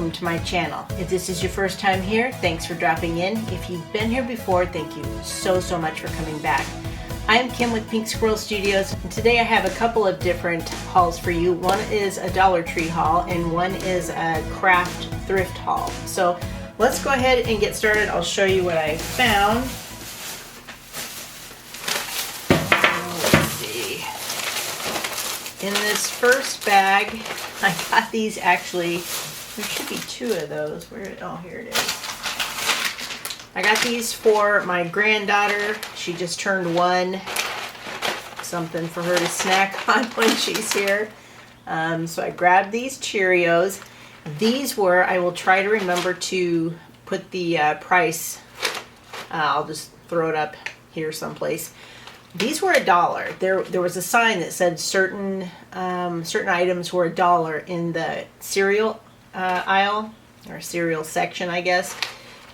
welcome to my channel. If this is your first time here, thanks for dropping in. If you've been here before, thank you so much for coming back. I am Kim with Pink Squirrel Studios, and today I have a couple of different hauls for you. One is a Dollar Tree haul and one is a craft thrift haul. So let's go ahead and get started. I'll show you what I found. Let's see. In this first bag, I got these actually, there should be two of those. Oh, here it is. I got these for my granddaughter. She just turned 1. Something for her to snack on when she's here. So I grabbed these Cheerios. These were, I will try to remember to put the price, I'll just throw it up here someplace. These were $1. There was a sign that said certain items were $1 in the cereal aisle, or cereal section, I guess.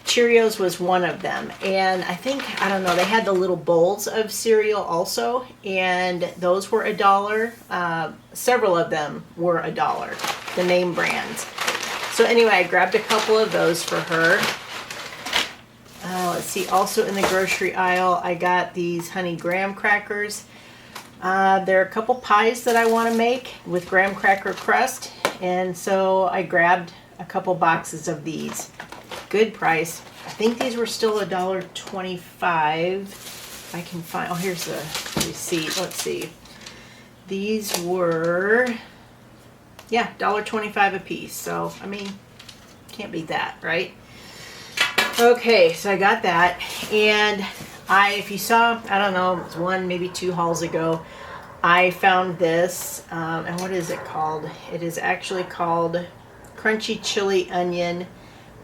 Cheerios was one of them, and I think, I don't know, they had the little bowls of cereal also, and those were $1. Several of them were $1, the name brands. So anyway, I grabbed a couple of those for her. Let's see, also in the grocery aisle, I got these honey graham crackers. There are a couple pies that I want to make with graham cracker crust, and so I grabbed a couple boxes of these. Good price. I think these were still $1.25. If I can find, oh, here's the receipt. Let's see. These were, yeah, $1.25 a piece. So, I mean, can't beat that, right? Okay, so I got that, and if you saw, I don't know, it was 1, maybe 2 hauls ago, I found this, and what is it called? It is actually called Crunchy Chili Onion.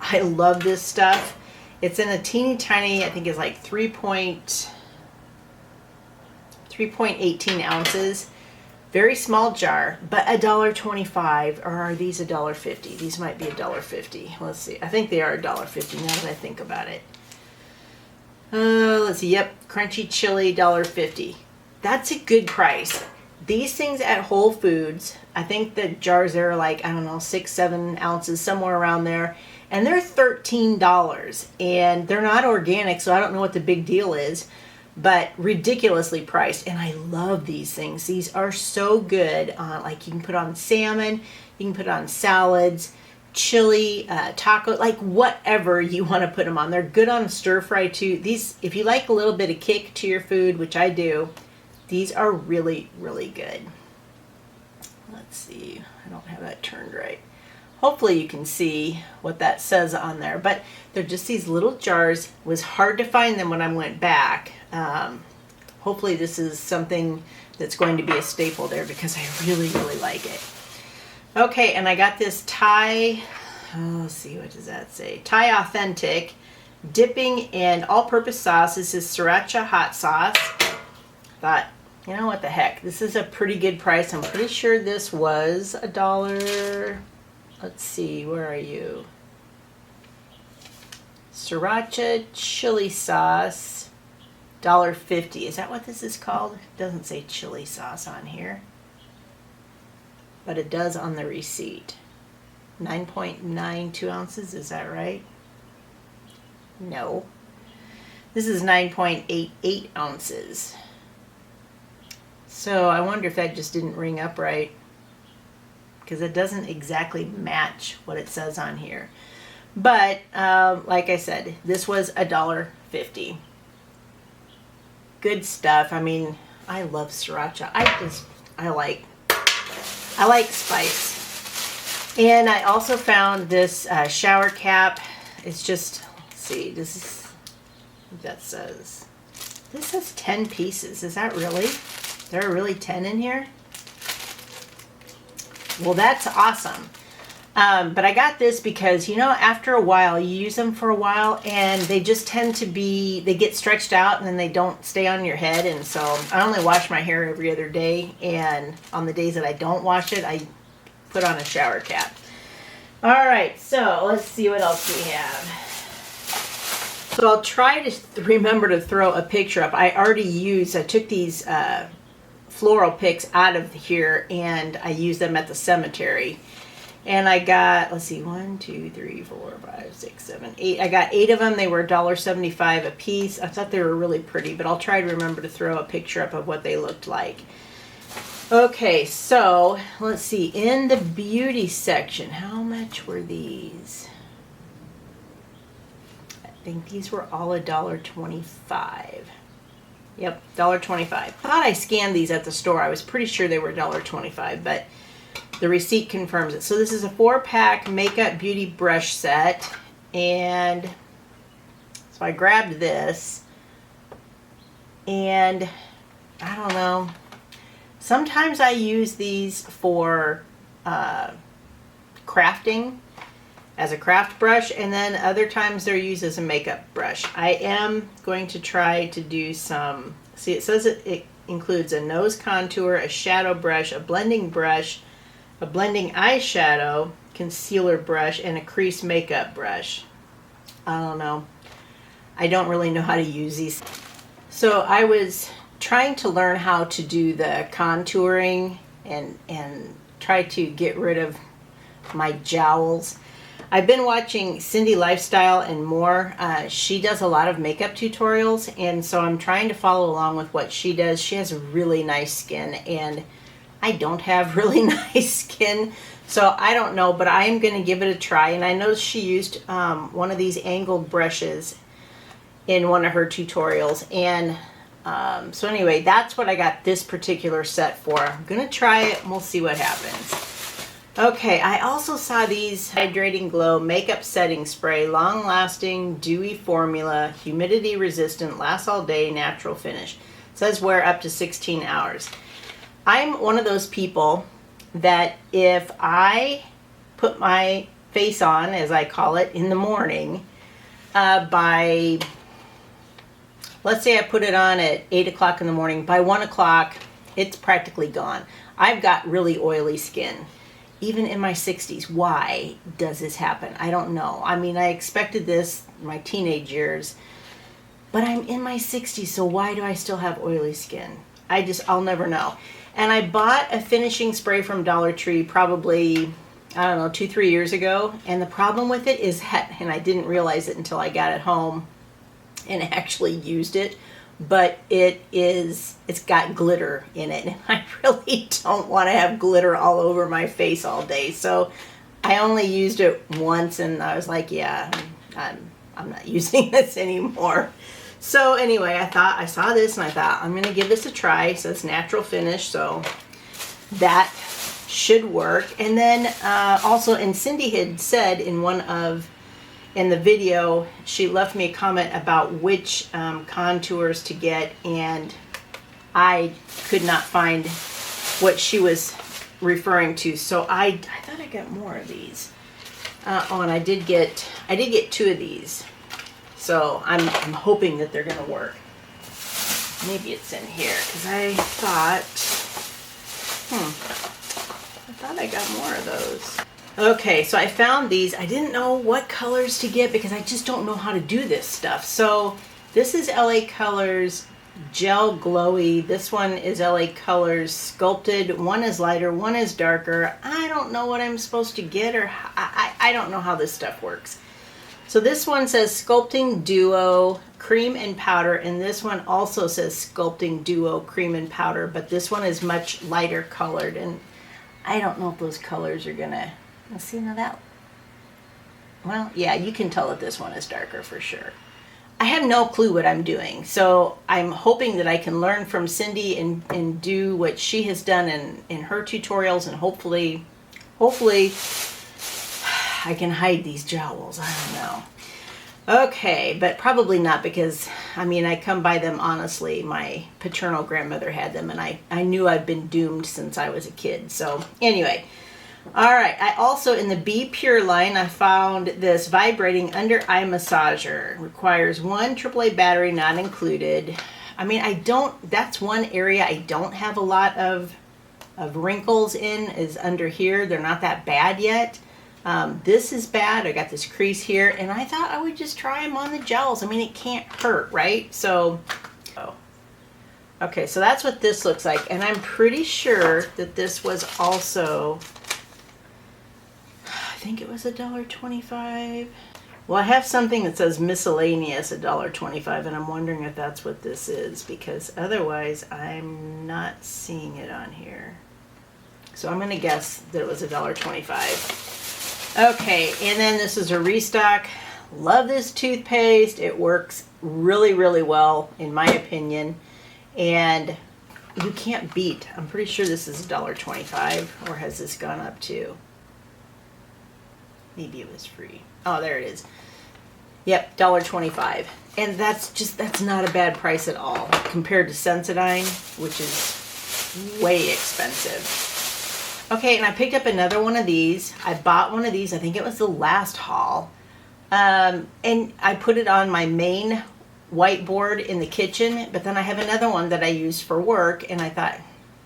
I love this stuff. It's in a teeny tiny, I think it's like 3.18 ounces. Very small jar, but $1.25, or are these $1.50? These might be $1.50. Let's see. I think they are $1.50 now that I think about it. Let's see. Yep, crunchy chili, $1.50. That's a good price. These things at Whole Foods, I think the jars are like, I don't know, 6-7 ounces, somewhere around there, and they're $13. And they're not organic, so I don't know what the big deal is. But ridiculously priced, and I love these things. These are so good. Like, you can put on salmon, you can put on salads, chili, taco, like whatever you want to put them on. They're good on stir fry too. These, if you like a little bit of kick to your food, which I do, these are really good. Let's see, I don't have that turned right. Hopefully you can see what that says on there, but they're just these little jars. It was hard to find them when I went back. Hopefully this is something that's going to be a staple there because I really like it. Okay, and I got this Thai, let's see, what does that say? Thai Authentic dipping and all-purpose sauce. This is sriracha hot sauce. Thought, you know what the heck, this is a pretty good price. I'm pretty sure this was $1. Let's see, where are you? Sriracha chili sauce, $1.50. Is that what this is called? It doesn't say chili sauce on here, but it does on the receipt. 9.92 ounces, is that right? No. This is 9.88 ounces. So I wonder if that just didn't ring up right, because it doesn't exactly match what it says on here. But like I said, this was $1.50. Good stuff. I mean, I love sriracha. I like spice. And I also found this shower cap. It's just, let's see, this is what that says. This says 10 pieces. Is that really? There are really 10 in here? Well, that's awesome. But I got this because, you know, after a while, you use them for a while and they just tend to be, they get stretched out and then they don't stay on your head. And so I only wash my hair every other day, and on the days that I don't wash it, I put on a shower cap. All right, so let's see what else we have. So I'll try to remember to throw a picture up. I took these floral picks out of here and I used them at the cemetery. And I got, let's see, 1, 2, 3, 4, 5, 6, 7, 8. I got 8 of them. They were $1.75 a piece. I thought they were really pretty, but I'll try to remember to throw a picture up of what they looked like. Okay, so let's see. In the beauty section, how much were these? I think these were all $1.25. Yep, $1.25. I thought I scanned these at the store. I was pretty sure they were $1.25, but the receipt confirms it. So this is a 4-pack makeup beauty brush set. And so I grabbed this. And I don't know. Sometimes I use these for crafting as a craft brush. And then other times they're used as a makeup brush. I am going to try to do some... See, it says it includes a nose contour, a shadow brush, a blending eyeshadow, concealer brush, and a crease makeup brush. I don't know. I don't really know how to use these. So I was trying to learn how to do the contouring and try to get rid of my jowls. I've been watching Cindy Lifestyle and more. She does a lot of makeup tutorials, and so I'm trying to follow along with what she does. She has really nice skin, and I don't have really nice skin, so I don't know, but I am going to give it a try. And I know she used one of these angled brushes in one of her tutorials. And so anyway, that's what I got this particular set for. I'm going to try it and we'll see what happens. Okay, I also saw these Hydrating Glow Makeup Setting Spray, long-lasting, dewy formula, humidity resistant, lasts all day, natural finish. It says wear up to 16 hours. I'm one of those people that if I put my face on, as I call it, in the morning, by, let's say I put it on at 8 o'clock in the morning, by 1 o'clock, it's practically gone. I've got really oily skin, even in my 60s. Why does this happen? I don't know. I mean, I expected this in my teenage years, but I'm in my 60s, so why do I still have oily skin? I'll never know. And I bought a finishing spray from Dollar Tree probably, I don't know, 2-3 years ago. And the problem with it is that, and I didn't realize it until I got it home and actually used it, but it's got glitter in it. And I really don't want to have glitter all over my face all day. So I only used it once and I was like, yeah, I'm not using this anymore. So anyway, I saw this and I thought, I'm going to give this a try. It says natural finish, so that should work. And then also, and Cindy had said in the video, she left me a comment about which contours to get, and I could not find what she was referring to. So I thought I got more of these. And I did get 2 of these. So I'm hoping that they're going to work. Maybe it's in here because I thought I got more of those. Okay, so I found these. I didn't know what colors to get because I just don't know how to do this stuff. So this is LA Colors Gel Glowy. This one is LA Colors Sculpted. One is lighter, one is darker. I don't know what I'm supposed to get, or I don't know how this stuff works. So this one says Sculpting Duo Cream and Powder, and this one also says Sculpting Duo Cream and Powder, but this one is much lighter colored, and I don't know if those colors are gonna, let's see, now that, well, yeah, you can tell that this one is darker for sure. I have no clue what I'm doing, so I'm hoping that I can learn from Cindy and do what she has done in her tutorials, and hopefully I can hide these jowls. I don't know. Okay, but probably not, because I mean, I come by them honestly. My paternal grandmother had them, and I knew I'd been doomed since I was a kid. So anyway, all right. I also, in the Be Pure line, I found this vibrating under eye massager. Requires 1 AAA battery, not included. I mean, that's one area I don't have a lot of wrinkles in, is under here. They're not that bad yet. This is bad. I got this crease here, and I thought I would just try them on the jowls. I mean, it can't hurt, right? So, okay, so that's what this looks like, and I'm pretty sure that this was also think it was $1.25. Well, I have something that says miscellaneous $1.25, and I'm wondering if that's what this is, because otherwise I'm not seeing it on here. So I'm going to guess that it was $1.25. Okay, and then this is a restock. Love this toothpaste. It works really, really well, in my opinion. And you can't beat. I'm pretty sure this is $1.25, or has this gone up to? Maybe it was free. Oh, there it is. Yep, $1.25. And that's not a bad price at all compared to Sensodyne, which is way expensive. Okay, and I picked up another one of these. I bought one of these, I think it was the last haul. And I put it on my main whiteboard in the kitchen, but then I have another one that I use for work, and I thought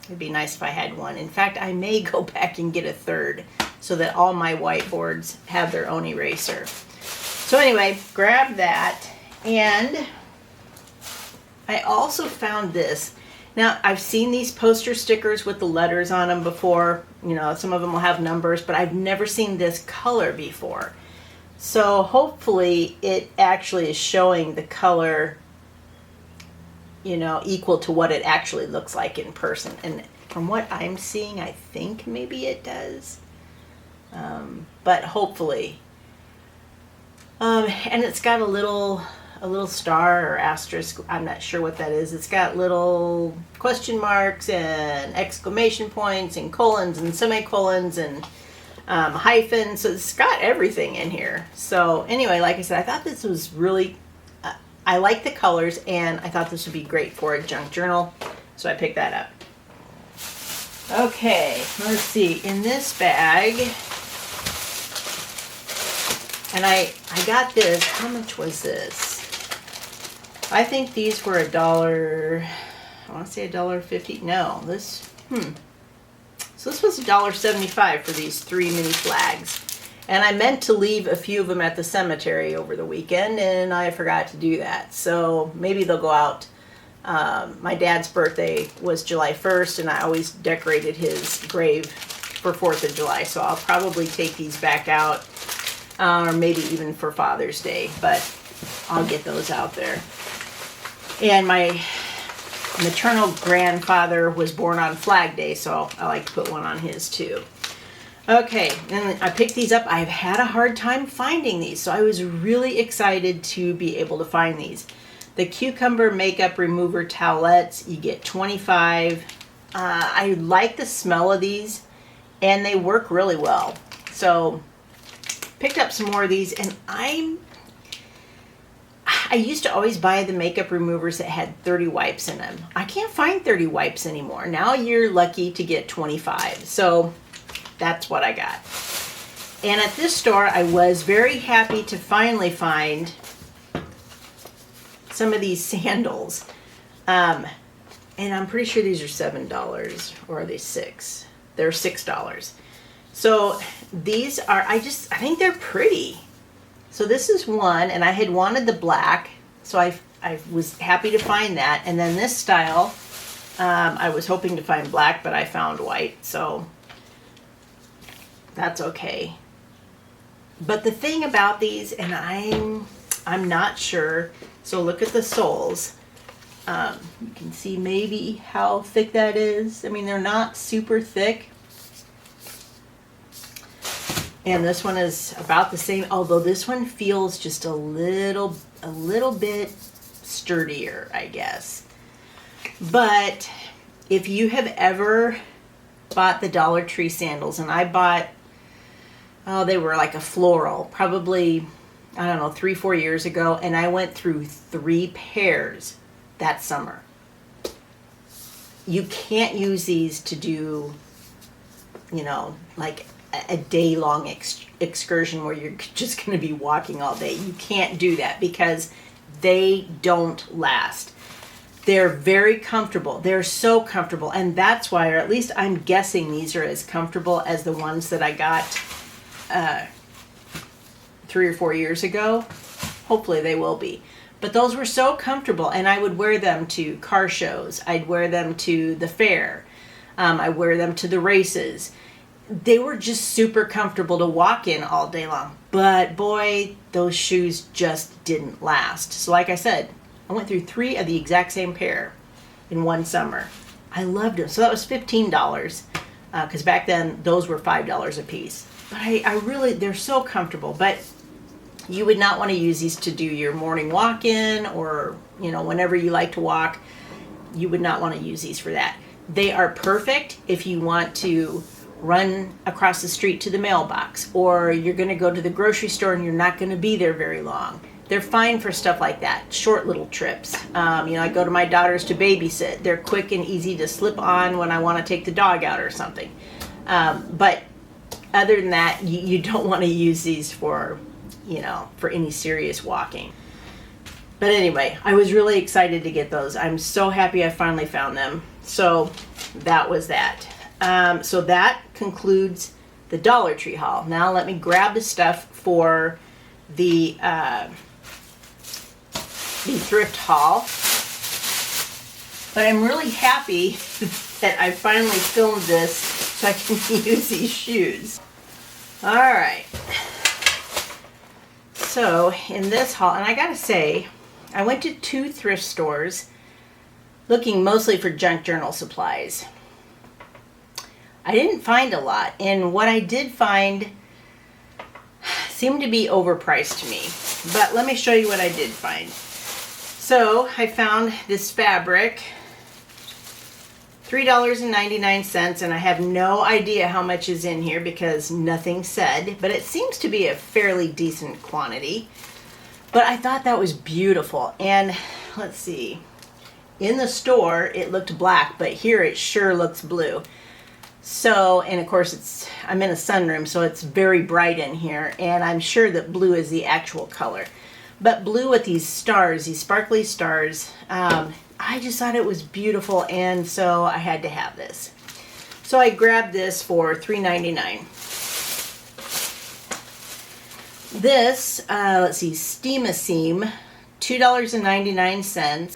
it'd be nice if I had one. In fact, I may go back and get a third so that all my whiteboards have their own eraser. So anyway, grab that, and I also found this. Now, I've seen these poster stickers with the letters on them before. You know, some of them will have numbers, but I've never seen this color before. So hopefully it actually is showing the color, you know, equal to what it actually looks like in person. And from what I'm seeing, I think maybe it does. But hopefully. And it's got a little star or asterisk. I'm not sure what that is. It's got little question marks and exclamation points and colons and semicolons and hyphens. So it's got everything in here. So anyway, like I said, I thought this was really, I like the colors, and I thought this would be great for a junk journal. So I picked that up. Okay, let's see. In this bag, and I got this. How much was this? I think these were $1. I want to say $1.50. No, this. So this was $1.75 for these 3 mini flags. And I meant to leave a few of them at the cemetery over the weekend, and I forgot to do that. So maybe they'll go out. My dad's birthday was July 1st, and I always decorated his grave for 4th of July. So I'll probably take these back out, or maybe even for Father's Day. But I'll get those out there. And my maternal grandfather was born on Flag Day, so I like to put one on his too. Okay, and I picked these up. I've had a hard time finding these, so I was really excited to be able to find these. The cucumber makeup remover towelettes, you get 25. I like the smell of these, and they work really well. So picked up some more of these, and I used to always buy the makeup removers that had 30 wipes in them. I can't find 30 wipes anymore. Now you're lucky to get 25. So that's what I got. And at this store, I was very happy to finally find some of these sandals. And I'm pretty sure these are $7, or are they $6? They're $6. So these are, I think they're pretty. So this is one, and I had wanted the black, so I was happy to find that. And then this style, I was hoping to find black, but I found white, so that's okay. But the thing about these, and I'm not sure, so look at the soles. You can see maybe how thick that is. I mean, they're not super thick. And this one is about the same, although this one feels just a little bit sturdier, I guess. But if you have ever bought the Dollar Tree sandals, and I bought, they were like a floral, probably, I don't know, 3-4 years ago, and I went through 3 pairs that summer. You can't use these to do, you know, like a day-long excursion where you're just going to be walking all day. You can't do that because they don't last. They're very comfortable. They're so comfortable, and that's why, or at least I'm guessing these are as comfortable as the ones that I got 3 or 4 years ago. Hopefully they will be. But those were so comfortable, and I would wear them to car shows. I'd wear them to the fair. I wear them to the races. they were just super comfortable to walk in all day long. But boy, those shoes just didn't last. So like I said, I went through 3 of the exact same pair in one summer. I loved them. So that was $15 because back then those were $5 a piece. But I really, they're so comfortable. But you would not want to use these to do your morning walk-in or, you know, whenever you like to walk. You would not want to use these for that. They are perfect if you want to run across the street to the mailbox, or you're going to go to the grocery store and you're not going to be there very long. They're fine for stuff like that, short little trips. I go to my daughter's to babysit. They're quick and easy to slip on when I want to take the dog out or something. But other than that, you don't want to use these for any serious walking. But anyway, I was really excited to get those. I'm so happy I finally found them. So that was that. So that concludes the Dollar Tree haul. Now let me grab the stuff for the thrift haul. But I'm really happy that I finally filmed this so I can use these shoes. All right. So in this haul, and I gotta say, I went to 2 thrift stores looking mostly for junk journal supplies. I didn't find a lot, and what I did find seemed to be overpriced to me. But let me show you what I did find. So I found this fabric, $3.99, and I have no idea how much is in here because nothing said, but it seems to be a fairly decent quantity. But I thought that was beautiful, and let's see. In the store, it looked black, but here it sure looks blue. So, and of course I'm in a sunroom, so it's very bright in here, and I'm sure that blue is the actual color. But blue with these stars, these sparkly stars, I just thought it was beautiful, and so I had to have this. So I grabbed this for $3.99. This, let's see, Steam-A-Seam, $2.99.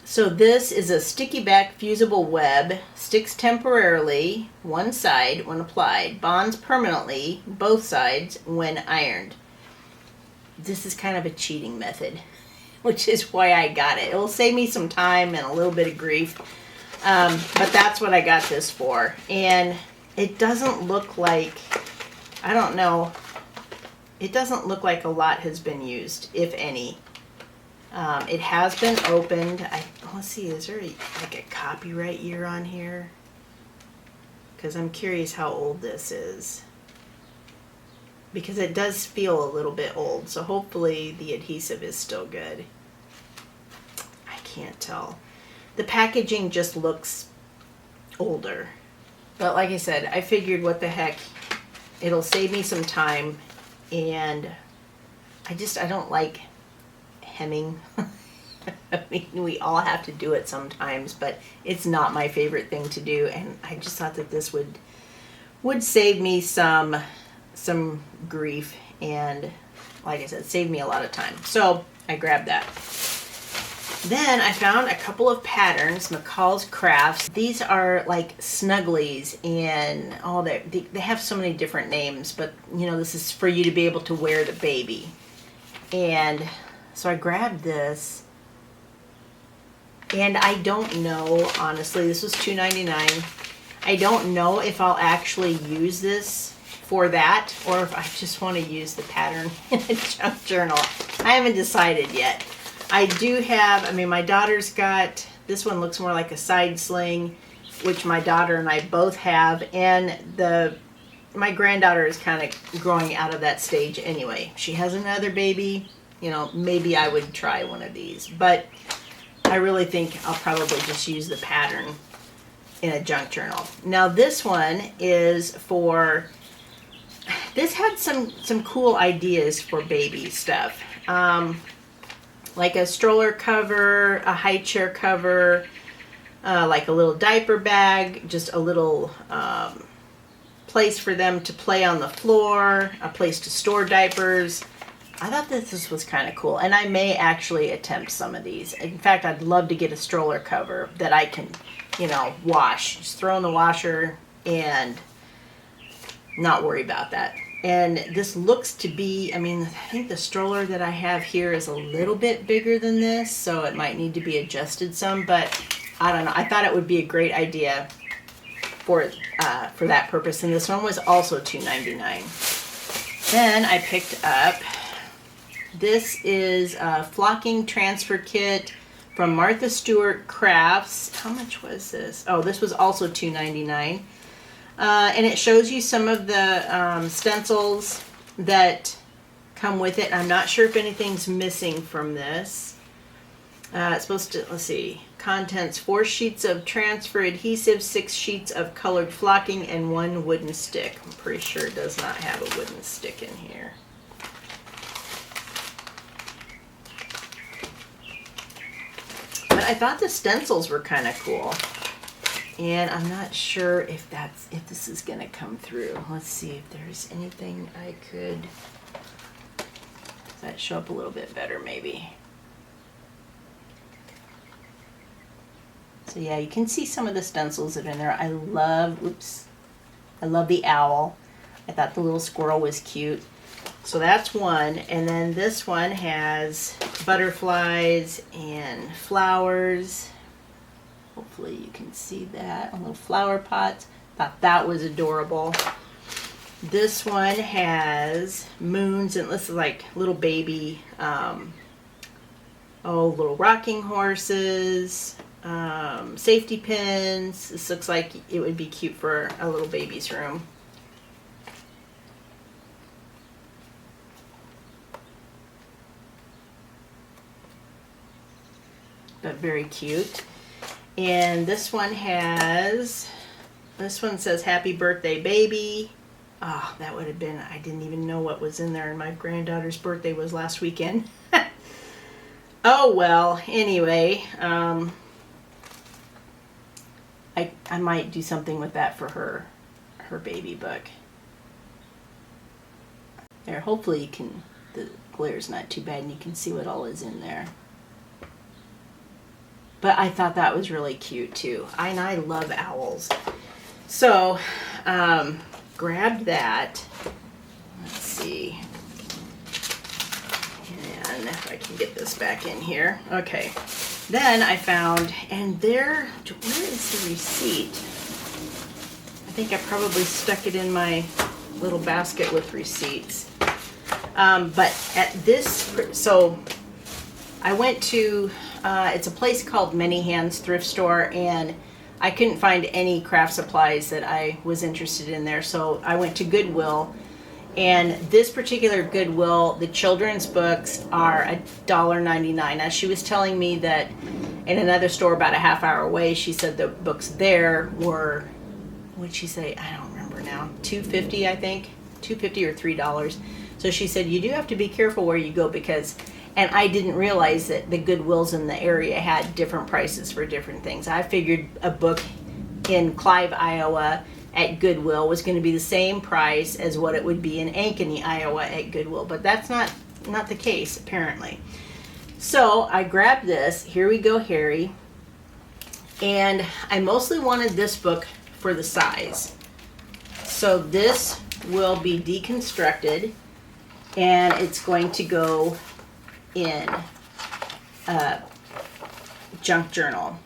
So this is a sticky back fusible web, sticks temporarily, one side when applied, bonds permanently, both sides when ironed. This is kind of a cheating method, which is why I got it. It will save me some time and a little bit of grief, but that's what I got this for. And it doesn't look like, I don't know, it doesn't look like a lot has been used, if any. It has been opened. Let's see, is there like a copyright year on here? Because I'm curious how old this is. Because it does feel a little bit old, so hopefully the adhesive is still good. I can't tell. The packaging just looks older. But like I said, I figured what the heck, it'll save me some time, and I don't like hemming. I mean, we all have to do it sometimes, but it's not my favorite thing to do, and I just thought that this would save me some grief, and like I said, save me a lot of time. So I grabbed that. Then I found a couple of patterns, McCall's Crafts. These are like snugglies, and they have so many different names, but this is for you to be able to wear the baby. And so I grabbed this, and I don't know, honestly, this was $2.99. I don't know if I'll actually use this for that, or if I just want to use the pattern in a junk journal. I haven't decided yet. I do have, my daughter's got, this one looks more like a side sling, which my daughter and I both have, and my granddaughter is kind of growing out of that stage anyway. She has another baby. Maybe I would try one of these, but I really think I'll probably just use the pattern in a junk journal. Now this one is for, this had some cool ideas for baby stuff. Like a stroller cover, a high chair cover, like a little diaper bag, just a little place for them to play on the floor, a place to store diapers. I thought that this was kind of cool, and I may actually attempt some of these. In fact, I'd love to get a stroller cover that I can, wash. Just throw in the washer and not worry about that. And this looks to be, I mean, I think the stroller that I have here is a little bit bigger than this, so it might need to be adjusted some, but I don't know. I thought it would be a great idea for that purpose. And this one was also $2.99. Then I picked up, this is a flocking transfer kit from Martha Stewart Crafts. How much was this? Oh, this was also $2.99. And it shows you some of the stencils that come with it. I'm not sure if anything's missing from this. It's supposed to, let's see, contents: 4 sheets of transfer adhesive, 6 sheets of colored flocking, and 1 wooden stick. I'm pretty sure it does not have a wooden stick in here. But I thought the stencils were kind of cool. And I'm not sure if this is gonna come through. Let's see if there's anything I could, does that show up a little bit better maybe? So yeah, you can see some of the stencils that are in there. I love the owl. I thought the little squirrel was cute. So that's one. And then this one has butterflies and flowers. Hopefully you can see that. A little flower pots. Thought that was adorable. This one has moons, and this is like little baby, little rocking horses, safety pins. This looks like it would be cute for a little baby's room. But very cute. And this one says happy birthday baby. Oh, that would have been, I didn't even know what was in there, and my granddaughter's birthday was last weekend. Oh well, anyway, I might do something with that for her baby book. There, hopefully you can, the glare's not too bad and you can see what all is in there. But I thought that was really cute too. And I love owls. So, grabbed that. Let's see. And if I can get this back in here. Okay. Then I found, and where is the receipt? I think I probably stuck it in my little basket with receipts. But at this, so I went to, it's a place called Many Hands Thrift Store, and I couldn't find any craft supplies that I was interested in there. So I went to Goodwill, and this particular Goodwill, the children's books are $1.99. Now she was telling me that in another store about a half hour away, she said the books there were, what'd she say? I don't remember now. $2.50, I think. $2.50 or $3. So she said you do have to be careful where you go, because, and I didn't realize that the Goodwills in the area had different prices for different things. I figured a book in Clive, Iowa at Goodwill was going to be the same price as what it would be in Ankeny, Iowa at Goodwill, but that's not the case apparently. So I grabbed this, Here We Go Harry, and I mostly wanted this book for the size. So this will be deconstructed, and it's going to go in a junk journal.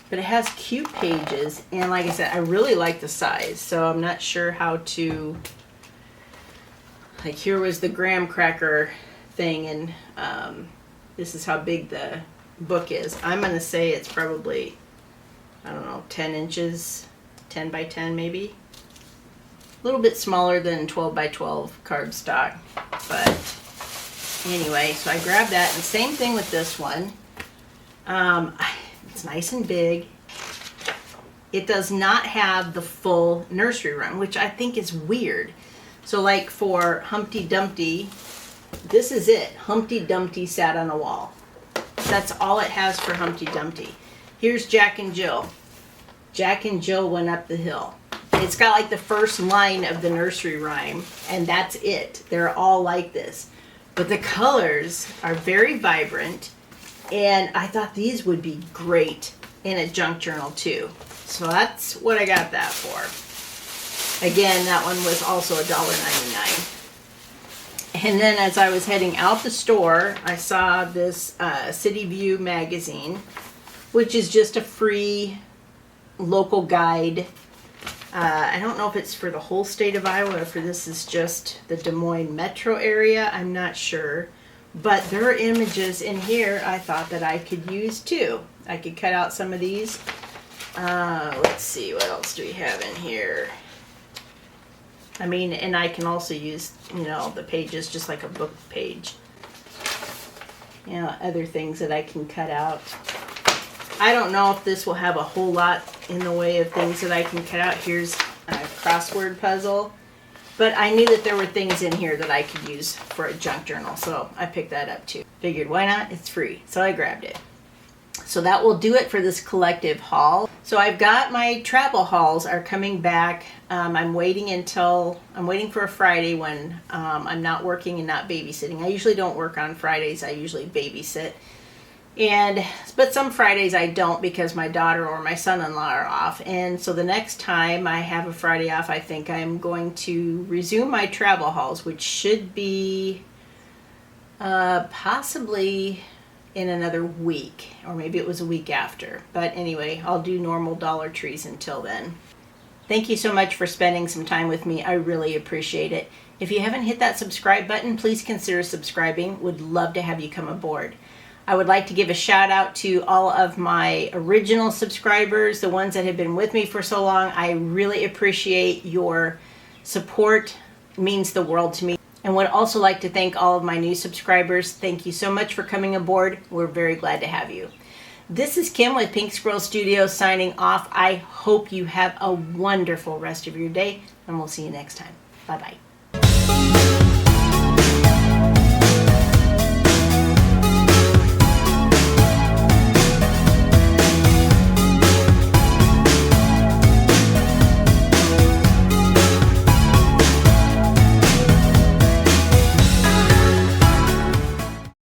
But it has cute pages, and like I said, I really like the size, so I'm not sure how to, like here was the graham cracker thing, and this is how big the book is. I'm going to say it's probably, I don't know, 10 inches, 10 by 10 maybe. A little bit smaller than 12 by 12 cardstock, but anyway, so I grabbed that, and same thing with this one. It's nice and big. It does not have the full nursery rhyme, which I think is weird. So like for Humpty Dumpty, this is it. Humpty Dumpty sat on a wall. That's all it has for Humpty Dumpty. Here's Jack and Jill. Jack and Jill went up the hill. It's got like the first line of the nursery rhyme, and that's it. They're all like this. But the colors are very vibrant, and I thought these would be great in a junk journal too. So that's what I got that for. Again, that one was also $1.99. And then as I was heading out the store, I saw this City View magazine, which is just a free local guide. I don't know if it's for the whole state of Iowa or if this is just the Des Moines metro area. I'm not sure. But there are images in here I thought that I could use too. I could cut out some of these. Let's see, what else do we have in here? I mean, and I can also use, you know, the pages just like a book page. You know, other things that I can cut out. I don't know if this will have a whole lot in the way of things that I can cut out. Here's a crossword puzzle. But I knew that there were things in here that I could use for a junk journal, so I picked that up too. Figured, why not? It's free. So I grabbed it. So that will do it for this collective haul. So I've got my travel hauls are coming back. I'm waiting for a Friday when I'm not working and not babysitting. I usually don't work on Fridays. I usually babysit. But some Fridays I don't because my daughter or my son-in-law are off. And so the next time I have a Friday off, I think I'm going to resume my travel hauls, which should be possibly in another week, or maybe it was a week after. But anyway, I'll do normal Dollar Trees until then. Thank you so much for spending some time with me. I really appreciate it. If you haven't hit that subscribe button, please consider subscribing. Would love to have you come aboard. I would like to give a shout out to all of my original subscribers, the ones that have been with me for so long. I really appreciate your support. It means the world to me. And would also like to thank all of my new subscribers. Thank you so much for coming aboard. We're very glad to have you. This is Kim with Pink Squirrel Studios signing off. I hope you have a wonderful rest of your day, and we'll see you next time. Bye-bye.